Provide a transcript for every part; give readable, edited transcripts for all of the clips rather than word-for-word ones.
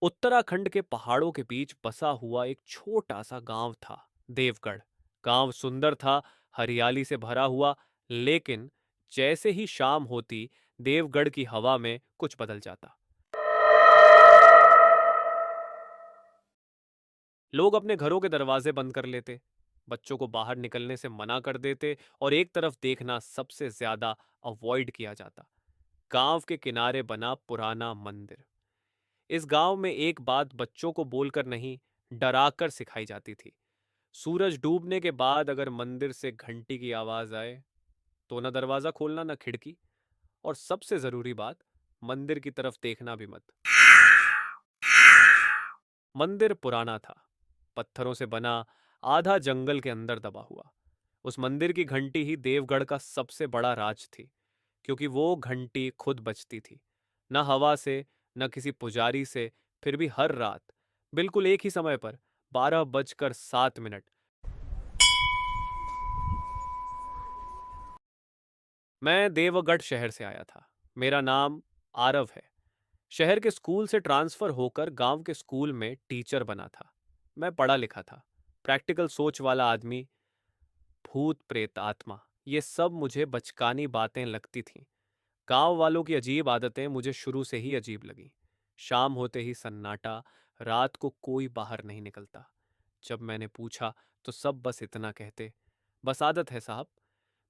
उत्तराखंड के पहाड़ों के बीच बसा हुआ एक छोटा सा गांव था, देवगढ़। गांव सुंदर था, हरियाली से भरा हुआ। लेकिन जैसे ही शाम होती, देवगढ़ की हवा में कुछ बदल जाता। लोग अपने घरों के दरवाजे बंद कर लेते, बच्चों को बाहर निकलने से मना कर देते, और एक तरफ देखना सबसे ज्यादा अवॉइड किया जाता। गांव के किनारे बना पुराना मंदिर। इस गांव में एक बात बच्चों को बोलकर नहीं, डराकर सिखाई जाती थी। सूरज डूबने के बाद अगर मंदिर से घंटी की आवाज आए, तो ना दरवाजा खोलना ना खिड़की। और सबसे जरूरी बात, मंदिर की तरफ देखना भी मत। मंदिर पुराना था, पत्थरों से बना, आधा जंगल के अंदर दबा हुआ। उस मंदिर की घंटी ही देवगढ़ का सबसे बड़ा राज थी, क्योंकि वो घंटी खुद बजती थी। न हवा से, न किसी पुजारी से। फिर भी हर रात, बिल्कुल एक ही समय पर, 12:07 मैं देवगढ़ शहर से आया था। मेरा नाम आरव है। शहर के स्कूल से ट्रांसफर होकर गांव के स्कूल में टीचर बना था। मैं पढ़ा लिखा था, प्रैक्टिकल सोच वाला आदमी। भूत प्रेत आत्मा, ये सब मुझे बचकानी बातें लगती थीं। गांव वालों की अजीब आदतें मुझे शुरू से ही अजीब लगी। शाम होते ही सन्नाटा, रात को कोई बाहर नहीं निकलता। जब मैंने पूछा तो सब बस इतना कहते, बस आदत है साहब।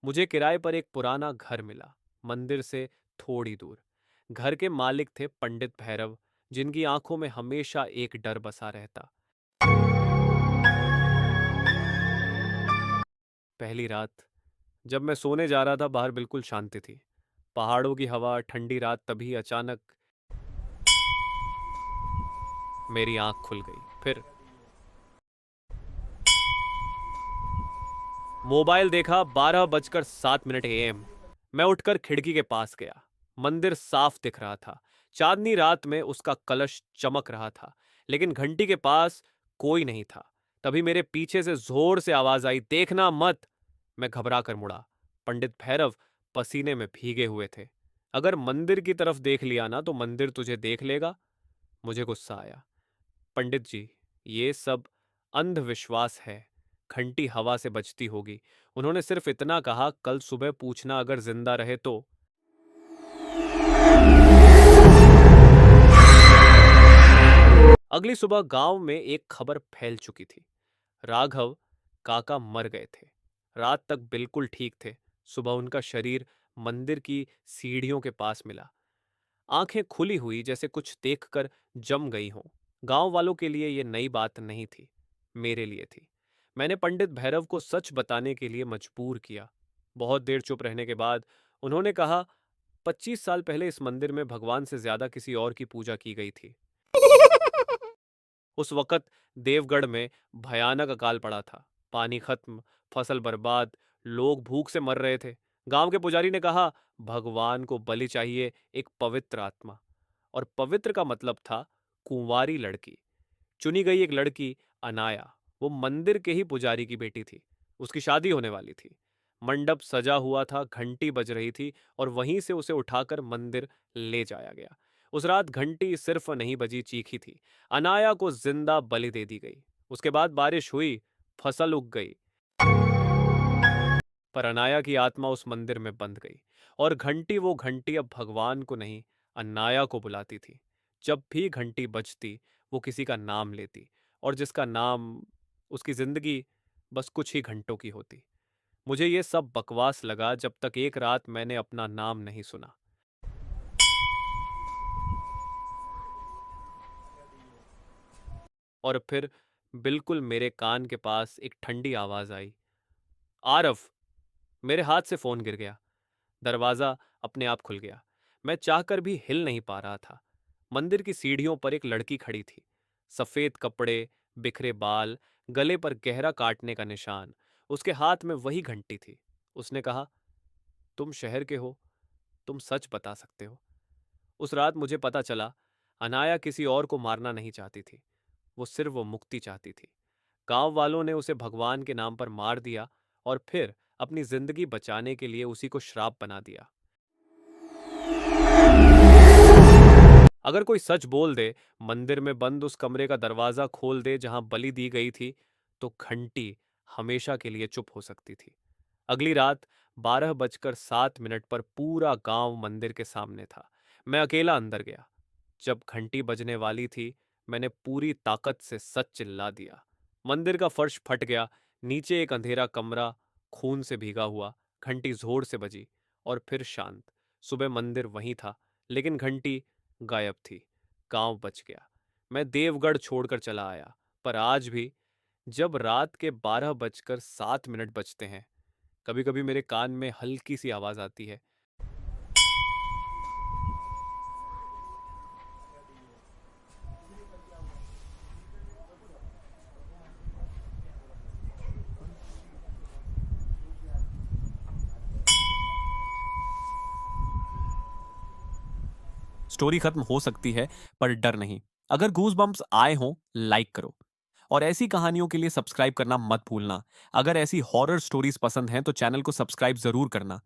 मुझे किराए पर एक पुराना घर मिला, मंदिर से थोड़ी दूर। घर के मालिक थे पंडित भैरव, जिनकी आंखों में हमेशा एक डर बसा रहता। पहली रात, जब मैं सोने जा रहा था, बाहर बिल्कुल शांति थी। पहाड़ों की हवा, ठंडी रात। तभी अचानक मेरी आंख खुल गई। फिर मोबाइल देखा, 12:07 AM। मैं उठकर खिड़की के पास गया। मंदिर साफ दिख रहा था, चांदनी रात में उसका कलश चमक रहा था, लेकिन घंटी के पास कोई नहीं था। तभी मेरे पीछे से जोर से आवाज आई, देखना मत। मैं घबरा कर मुड़ा। पंडित भैरव पसीने में भीगे हुए थे। अगर मंदिर की तरफ देख लिया ना, तो मंदिर तुझे देख लेगा। मुझे गुस्सा आया। पंडित जी, ये सब अंधविश्वास है। घंटी हवा से बजती होगी। उन्होंने सिर्फ इतना कहा, कल सुबह पूछना अगर जिंदा रहे तो। अगली सुबह गांव में एक खबर फैल चुकी थी। राघव काका मर गए थे। रात तक बिल्कुल ठीक थे। सुबह उनका शरीर मंदिर की सीढ़ियों के पास मिला। आंखें खुली हुई, जैसे कुछ देखकर जम गई हों। गांव वालों के लिए यह नई बात नहीं थी, मेरे लिए थी। मैंने पंडित भैरव को सच बताने के लिए मजबूर किया। बहुत देर चुप रहने के बाद उन्होंने कहा, 25 साल पहले इस मंदिर में भगवान से ज्यादा किसी और की पूजा की गई थी। उस वक़्त देवगढ़ में भयानक अकाल पड़ा था। पानी खत्म, फसल बर्बाद, लोग भूख से मर रहे थे। गांव के पुजारी ने कहा, भगवान को बलि चाहिए एक पवित्र आत्मा। और पवित्र का मतलब था कुंवारी लड़की। चुनी गई एक लड़की, अनाया। वो मंदिर के ही पुजारी की बेटी थी। उसकी शादी होने वाली थी। मंडप सजा हुआ था, घंटी बज रही थी, और वहीं से उसे उठाकर मंदिर ले जाया गया। उस रात घंटी सिर्फ नहीं बजी, चीखी थी। अनाया को जिंदा बलि दे दी गई। उसके बाद बारिश हुई, फसल उग गई। पर अनाया की आत्मा उस मंदिर में बंध गई। और घंटी, वो घंटी अब भगवान को नहीं, अनाया को बुलाती थी। जब भी घंटी बजती, वो किसी का नाम लेती, और जिसका नाम, उसकी जिंदगी बस कुछ ही घंटों की होती। मुझे ये सब बकवास लगा, जब तक एक रात मैंने अपना नाम नहीं सुना। और फिर बिल्कुल मेरे कान के पास एक ठंडी आवाज आई, आरव। मेरे हाथ से फोन गिर गया। दरवाजा अपने आप खुल गया। मैं चाहकर भी हिल नहीं पा रहा था। मंदिर की सीढ़ियों पर एक लड़की खड़ी थी। सफेद कपड़े, बिखरे बाल, गले पर गहरा काटने का निशान। उसके हाथ में वही घंटी थी। उसने कहा, तुम शहर के हो, तुम सच बता सकते हो। उस रात मुझे पता चला, अनाया किसी और को मारना नहीं चाहती थी। वो सिर्फ वो मुक्ति चाहती थी। गांव वालों ने उसे भगवान के नाम पर मार दिया, और फिर अपनी जिंदगी बचाने के लिए उसी को श्राप बना दिया। अगर कोई सच बोल दे, मंदिर में बंद उस कमरे का दरवाजा खोल दे जहां बलि दी गई थी, तो घंटी हमेशा के लिए चुप हो सकती थी। अगली रात 12:07 पर पूरा गांव मंदिर के सामने था। मैं अकेला अंदर गया। जब घंटी बजने वाली थी, मैंने पूरी ताकत से सच चिल्ला दिया। मंदिर का फर्श फट गया। नीचे एक अंधेरा कमरा खून से भीगा हुआ। घंटी जोर से बजी और फिर शांत। सुबह मंदिर वहीं था, लेकिन घंटी गायब थी। गांव बच गया। मैं देवगढ़ छोड़कर चला आया, पर आज भी जब रात के 12:07 बजते हैं, कभी कभी मेरे कान में हल्की सी आवाज आती है। स्टोरी खत्म हो सकती है, पर डर नहीं। अगर गूज बम्प्स आए हों, लाइक करो। और ऐसी कहानियों के लिए सब्सक्राइब करना मत भूलना। अगर ऐसी हॉरर स्टोरीज पसंद हैं तो चैनल को सब्सक्राइब जरूर करना।